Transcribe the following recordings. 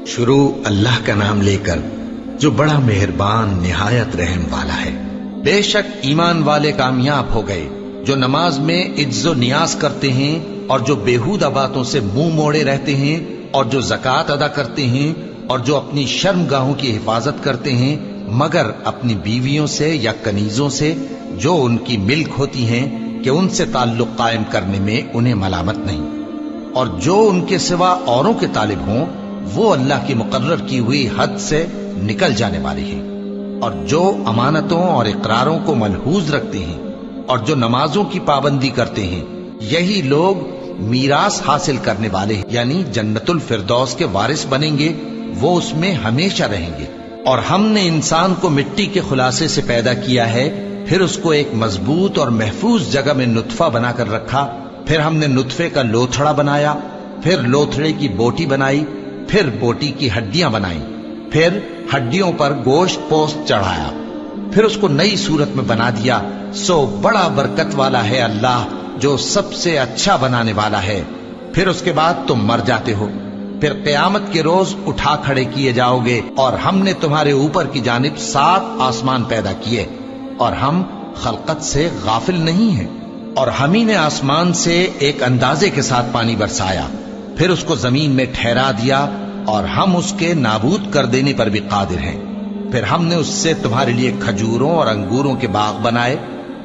شروع اللہ کا نام لے کر جو بڑا مہربان نہایت رحم والا ہے۔ بے شک ایمان والے کامیاب ہو گئے جو نماز میں عجز و نیاز کرتے ہیں اور جو بیہودہ باتوں سے منہ موڑے رہتے ہیں اور جو زکوٰۃ ادا کرتے ہیں اور جو اپنی شرم گاہوں کی حفاظت کرتے ہیں مگر اپنی بیویوں سے یا کنیزوں سے جو ان کی ملک ہوتی ہیں کہ ان سے تعلق قائم کرنے میں انہیں ملامت نہیں، اور جو ان کے سوا اوروں کے طالب ہوں وہ اللہ کی مقرر کی ہوئی حد سے نکل جانے والے ہیں، اور جو امانتوں اور اقراروں کو ملحوظ رکھتے ہیں اور جو نمازوں کی پابندی کرتے ہیں یہی لوگ میراث حاصل کرنے والے ہیں، یعنی جنت الفردوس کے وارث بنیں گے، وہ اس میں ہمیشہ رہیں گے۔ اور ہم نے انسان کو مٹی کے خلاصے سے پیدا کیا ہے، پھر اس کو ایک مضبوط اور محفوظ جگہ میں نطفہ بنا کر رکھا، پھر ہم نے نطفے کا لوتھڑا بنایا، پھر لوتھڑے کی بوٹی بنائی، پھر بوٹی کی ہڈیاں بنائیں، پھر ہڈیوں پر گوشت پوست چڑھایا، پھر اس کو نئی صورت میں بنا دیا۔ سو بڑا برکت والا ہے اللہ جو سب سے اچھا بنانے والا ہے۔ پھر اس کے بعد تم مر جاتے ہو، پھر قیامت کے روز اٹھا کھڑے کیے جاؤ گے، اور ہم نے تمہارے اوپر کی جانب 7 آسمان پیدا کیے، اور ہم خلقت سے غافل نہیں ہیں۔ اور ہم ہی نے آسمان سے ایک اندازے کے ساتھ پانی برسایا، پھر اس کو زمین میں ٹھہرا دیا، اور ہم اس کے نابود کر دینے پر بھی قادر ہیں۔ پھر ہم نے اس سے تمہارے لیے کھجوروں اور انگوروں کے باغ بنائے،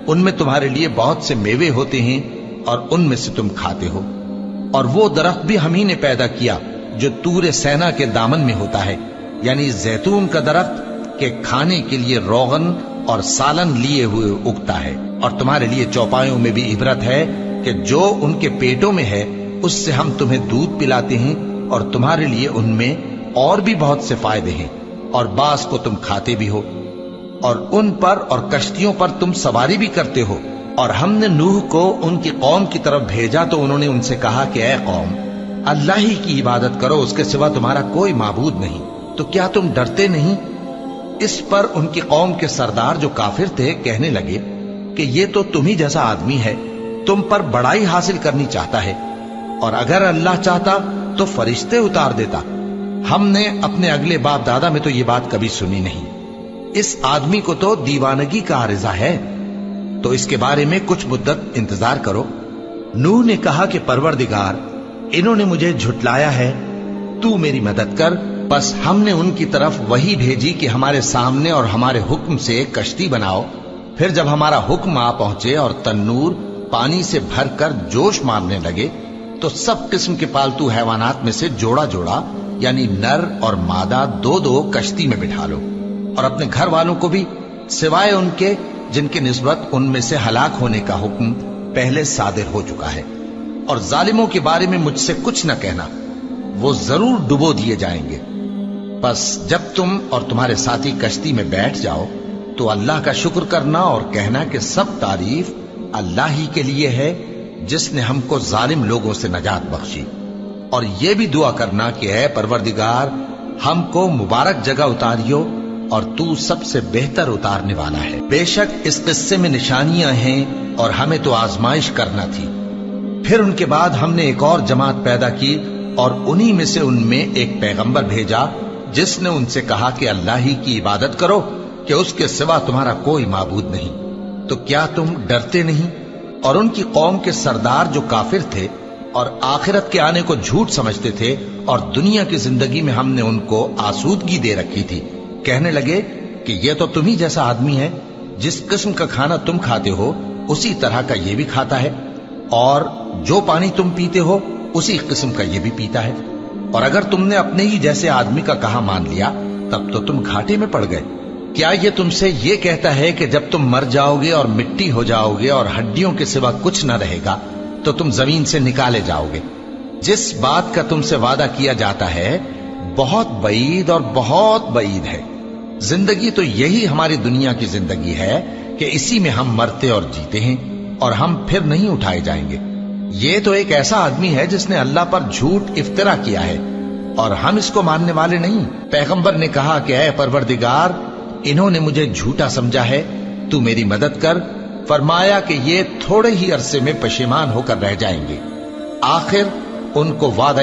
ان میں تمہارے لیے بہت سے میوے ہوتے ہیں اور ان میں سے تم کھاتے ہو۔ اور وہ درخت بھی ہم ہی نے پیدا کیا جو طور سینا کے دامن میں ہوتا ہے، یعنی زیتون کا درخت کہ کھانے کے لیے روغن اور سالن لیے ہوئے اگتا ہے، اور تمہارے لیے چوپایوں میں بھی عبرت ہے کہ جو ان کے پیٹوں میں ہے اس سے ہم تمہیں دودھ پلاتے ہیں، اور تمہارے لیے ان میں اور بھی بہت سے فائدے ہیں، اور بعض کو تم کھاتے بھی ہو، اور ان پر اور کشتیوں پر تم سواری بھی کرتے ہو۔ اور ہم نے نوح کو ان کی قوم کی طرف بھیجا تو انہوں نے ان سے کہا کہ اے قوم، اللہ ہی کی عبادت کرو، اس کے سوا تمہارا کوئی معبود نہیں، تو کیا تم ڈرتے نہیں؟ اس پر ان کی قوم کے سردار جو کافر تھے کہنے لگے کہ یہ تو تم ہی جیسا آدمی ہے، تم پر بڑائی حاصل کرنی چاہتا ہے، اور اگر اللہ چاہتا تو فرشتے اتار دیتا۔ ہم نے اپنے اگلے باپ دادا میں تو یہ بات کبھی سنی نہیں، اس آدمی کو تو دیوانگی کا عارضہ ہے، تو اس کے بارے میں کچھ مدت انتظار کرو۔ نوح نے کہا کہ پروردگار، انہوں نے مجھے جھٹلایا ہے، تو میری مدد کر۔ بس ہم نے ان کی طرف وحی بھیجی کہ ہمارے سامنے اور ہمارے حکم سے ایک کشتی بناؤ، پھر جب ہمارا حکم آ پہنچے اور تنور پانی سے بھر کر جوش مارنے لگے تو سب قسم کے پالتو حیوانات میں سے جوڑا جوڑا یعنی نر اور مادہ 2 کشتی میں بٹھا لو، اور اپنے گھر والوں کو بھی سوائے ان کے جن کی نسبت ان میں سے ہلاک ہونے کا حکم پہلے صادر ہو چکا ہے۔ اور ظالموں کے بارے میں مجھ سے کچھ نہ کہنا، وہ ضرور ڈبو دیے جائیں گے۔ بس جب تم اور تمہارے ساتھی کشتی میں بیٹھ جاؤ تو اللہ کا شکر کرنا اور کہنا کہ سب تعریف اللہ ہی کے لیے ہے جس نے ہم کو ظالم لوگوں سے نجات بخشی، اور یہ بھی دعا کرنا کہ اے پروردگار ہم کو مبارک جگہ اتاریو اور تو سب سے بہتر اتارنے والا ہے۔ بے شک اس قصے میں نشانیاں ہیں اور ہمیں تو آزمائش کرنا تھی۔ پھر ان کے بعد ہم نے ایک اور جماعت پیدا کی اور انہی میں سے ان میں ایک پیغمبر بھیجا جس نے ان سے کہا کہ اللہ ہی کی عبادت کرو کہ اس کے سوا تمہارا کوئی معبود نہیں، تو کیا تم ڈرتے نہیں؟ اور ان کی قوم کے سردار جو کافر تھے اور آخرت کے آنے کو جھوٹ سمجھتے تھے اور دنیا کی زندگی میں ہم نے ان کو آسودگی دے رکھی تھی، کہنے لگے کہ یہ تو تم ہی جیسا آدمی ہے، جس قسم کا کھانا تم کھاتے ہو اسی طرح کا یہ بھی کھاتا ہے، اور جو پانی تم پیتے ہو اسی قسم کا یہ بھی پیتا ہے، اور اگر تم نے اپنے ہی جیسے آدمی کا کہا مان لیا تب تو تم گھاٹے میں پڑ گئے۔ کیا یہ تم سے یہ کہتا ہے کہ جب تم مر جاؤ گے اور مٹی ہو جاؤ گے اور ہڈیوں کے سوا کچھ نہ رہے گا تو تم زمین سے نکالے جاؤ گے؟ جس بات کا تم سے وعدہ کیا جاتا ہے بہت بعید اور بہت بعید ہے۔ زندگی تو یہی ہماری دنیا کی زندگی ہے کہ اسی میں ہم مرتے اور جیتے ہیں، اور ہم پھر نہیں اٹھائے جائیں گے۔ یہ تو ایک ایسا آدمی ہے جس نے اللہ پر جھوٹ افطرا کیا ہے، اور ہم اس کو ماننے والے نہیں۔ پیغمبر نے کہا کہ اے پروردگار، انہوں نے مجھے جھوٹا سمجھا ہے، تو میری مدد کر۔ فرمایا کہ یہ تھوڑے ہی عرصے میں پشیمان ہو کر رہ جائیں گے۔ آخر ان کو وعدہ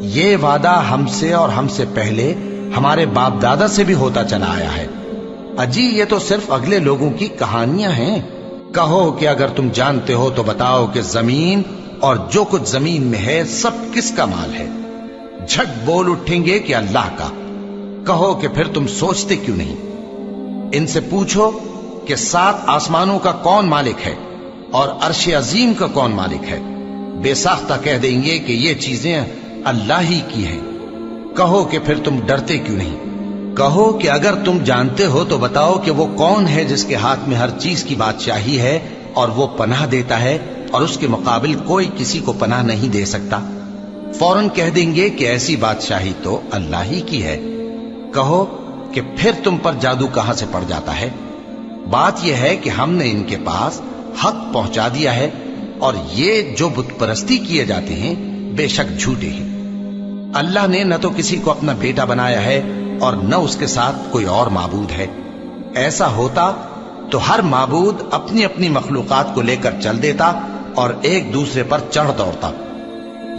یہ وعدہ ہم سے اور ہم سے پہلے ہمارے باپ دادا سے بھی ہوتا چلا آیا ہے۔ اجی یہ تو صرف اگلے لوگوں کی کہانیاں ہیں۔ کہو کہ اگر تم جانتے ہو تو بتاؤ کہ زمین اور جو کچھ زمین میں ہے سب کس کا مال ہے؟ جھٹ بول اٹھیں گے کہ اللہ کا۔ کہو کہ پھر تم سوچتے کیوں نہیں؟ ان سے پوچھو کہ 7 آسمانوں کا کون مالک ہے اور عرش عظیم کا کون مالک ہے؟ بے ساختہ کہہ دیں گے کہ یہ چیزیں اللہ ہی کی ہیں۔ کہو کہ پھر تم ڈرتے کیوں نہیں؟ کہو کہ اگر تم جانتے ہو تو بتاؤ کہ وہ کون ہے جس کے ہاتھ میں ہر چیز کی بادشاہی ہے اور وہ پناہ دیتا ہے اور اس کے مقابل کوئی کسی کو پناہ نہیں دے سکتا؟ فوراً کہہ دیں گے کہ ایسی بادشاہی تو اللہ ہی کی ہے۔ کہو کہ پھر تم پر جادو کہاں سے پڑ جاتا ہے؟ بات یہ ہے کہ ہم نے ان کے پاس حق پہنچا دیا ہے اور یہ جو بت پرستی کیے جاتے ہیں بے شک جھوٹے ہیں۔ اللہ نے نہ تو کسی کو اپنا بیٹا بنایا ہے اور نہ اس کے ساتھ کوئی اور معبود ہے۔ ایسا ہوتا تو ہر معبود اپنی اپنی مخلوقات کو لے کر چل دیتا اور ایک دوسرے پر چڑھ دوڑتا۔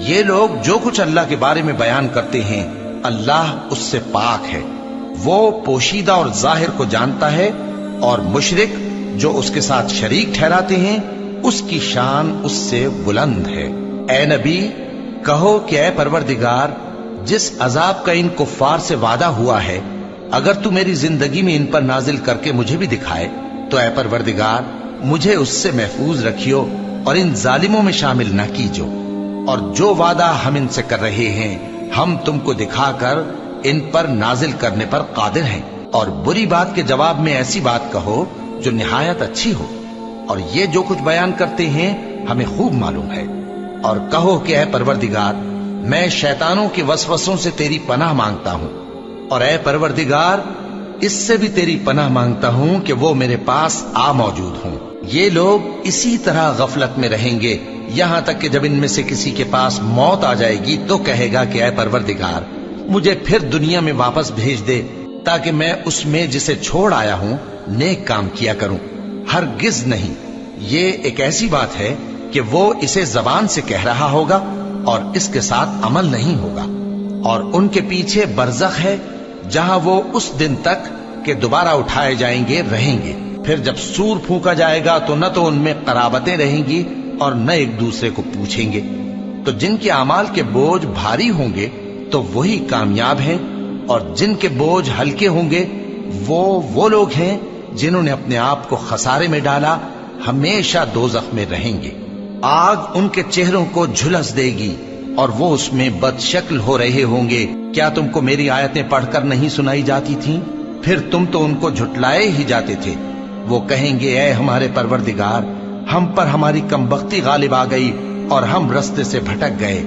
یہ لوگ جو کچھ اللہ کے بارے میں بیان کرتے ہیں اللہ اس سے پاک ہے، وہ پوشیدہ اور ظاہر کو جانتا ہے، اور مشرک جو اس کے ساتھ شریک ٹھہراتے ہیں اس کی شان اس سے بلند ہے۔ اے نبی کہو کہ اے پروردگار، جس عذاب کا ان کفار سے وعدہ ہوا ہے اگر تو میری زندگی میں ان پر نازل کر کے مجھے بھی دکھائے تو اے پروردگار مجھے اس سے محفوظ رکھیو اور ان ظالموں میں شامل نہ کیجو، اور جو وعدہ ہم ان سے کر رہے ہیں ہم تم کو دکھا کر ان پر نازل کرنے پر قادر ہیں۔ اور بری بات کے جواب میں ایسی بات کہو جو نہایت اچھی ہو، اور یہ جو کچھ بیان کرتے ہیں ہمیں خوب معلوم ہے۔ اور کہو کہ اے پروردگار میں شیطانوں کے وسوسوں سے تیری پناہ مانگتا ہوں، اور اے پروردگار اس سے بھی تیری پناہ مانگتا ہوں کہ وہ میرے پاس آ موجود ہوں۔ یہ لوگ اسی طرح غفلت میں رہیں گے یہاں تک کہ جب ان میں سے کسی کے پاس موت آ جائے گی تو کہے گا کہ اے پروردگار مجھے پھر دنیا میں واپس بھیج دے تاکہ میں اس میں جسے چھوڑ آیا ہوں نیک کام کیا کروں۔ ہرگز نہیں، یہ ایک ایسی بات ہے کہ وہ اسے زبان سے کہہ رہا ہوگا اور اس کے ساتھ عمل نہیں ہوگا، اور ان کے پیچھے برزخ ہے جہاں وہ اس دن تک کہ دوبارہ اٹھائے جائیں گے رہیں گے۔ پھر جب سور پھونکا جائے گا تو نہ تو ان میں قرابتیں رہیں گی اور نہ ایک دوسرے کو پوچھیں گے۔ تو جن کے اعمال کے بوجھ بھاری ہوں گے تو وہی کامیاب ہیں، اور جن کے بوجھ ہلکے ہوں گے وہ لوگ ہیں جنہوں نے اپنے آپ کو خسارے میں ڈالا، ہمیشہ دوزخ میں رہیں گے۔ آگ ان کے چہروں کو جھلس دے گی اور وہ اس میں بد شکل ہو رہے ہوں گے۔ کیا تم کو میری آیتیں پڑھ کر نہیں سنائی جاتی تھیں؟ پھر تم تو ان کو جھٹلائے ہی جاتے تھے۔ وہ کہیں گے اے ہمارے پروردگار ہم پر ہماری کمبختی غالب آ گئی اور ہم رستے سے بھٹک گئے،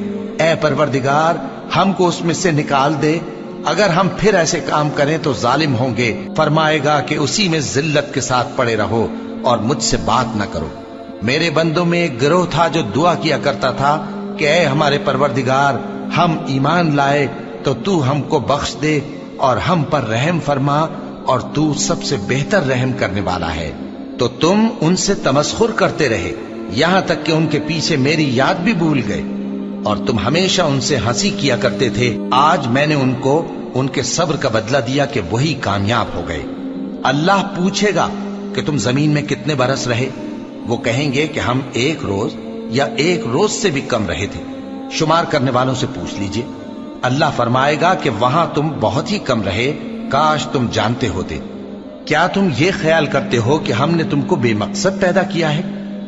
اے پروردگار ہم کو اس میں سے نکال دے، اگر ہم پھر ایسے کام کریں تو ظالم ہوں گے۔ فرمائے گا کہ اسی میں ذلت کے ساتھ پڑے رہو اور مجھ سے بات نہ کرو۔ میرے بندوں میں ایک گروہ تھا جو دعا کیا کرتا تھا کہ اے ہمارے پروردگار ہم ایمان لائے تو تو ہم کو بخش دے اور ہم پر رحم فرما، اور تو سب سے بہتر رحم کرنے والا ہے۔ تو تم ان سے تمسخر کرتے رہے یہاں تک کہ ان کے پیچھے میری یاد بھی بھول گئے، اور تم ہمیشہ ان سے ہنسی کیا کرتے تھے۔ آج میں نے ان کو ان کے صبر کا بدلہ دیا کہ وہی کامیاب ہو گئے۔ اللہ پوچھے گا کہ تم زمین میں کتنے برس رہے؟ وہ کہیں گے کہ ہم 1 روز یا 1 روز سے بھی کم رہے تھے، شمار کرنے والوں سے پوچھ لیجئے۔ اللہ فرمائے گا کہ وہاں تم بہت ہی کم رہے، کاش تم جانتے ہوتے۔ کیا تم یہ خیال کرتے ہو کہ ہم نے تم کو بے مقصد پیدا کیا ہے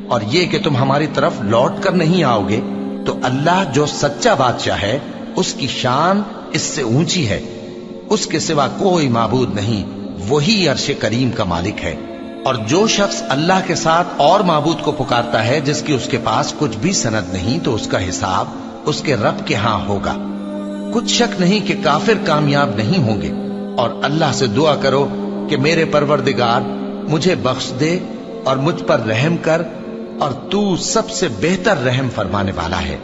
اور یہ کہ تم ہماری طرف لوٹ کر نہیں آؤ گے؟ تو اللہ جو سچا بادشاہ ہے اس کی شان اس سے اونچی ہے، اس کے سوا کوئی معبود نہیں، وہی عرش کریم کا مالک ہے۔ اور جو شخص اللہ کے ساتھ اور معبود کو پکارتا ہے جس کی اس کے پاس کچھ بھی سند نہیں تو اس کا حساب اس کے رب کے ہاں ہوگا۔ کچھ شک نہیں کہ کافر کامیاب نہیں ہوں گے، اور اللہ سے دعا کرو کہ میرے پروردگار مجھے بخش دے اور مجھ پر رحم کر، اور تو سب سے بہتر رحم فرمانے والا ہے۔